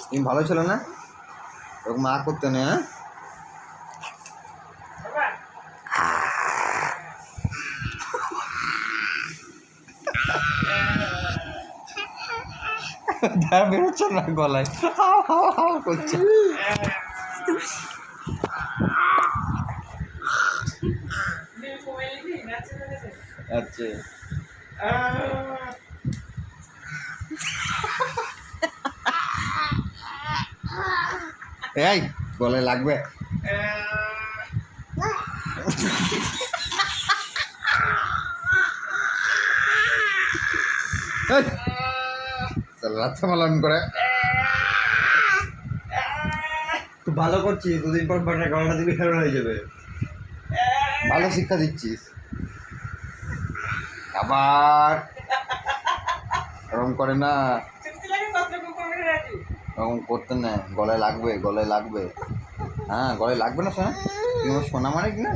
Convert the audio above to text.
তুমি ভালো ছিল না, ওরকম মা করতে নেই। হ্যাঁ, বেরোচ্ছে না গলায়, হাও হাও হাও করছে। আচ্ছা, এই গলায় লাগবে। রাত্রে পালন করে তুই ভালো করছিস, দুদিন পর পাটা গলাটা দিবি, হেরো হয়ে যাবে। ভালো শিক্ষা দিচ্ছিস, আবার এরকম করে না, এরকম করতে না, গলায় লাগবে, গলায় লাগবে। হ্যাঁ, গলায় লাগবে না, শোনা, তুমি সোনা মানে কি না।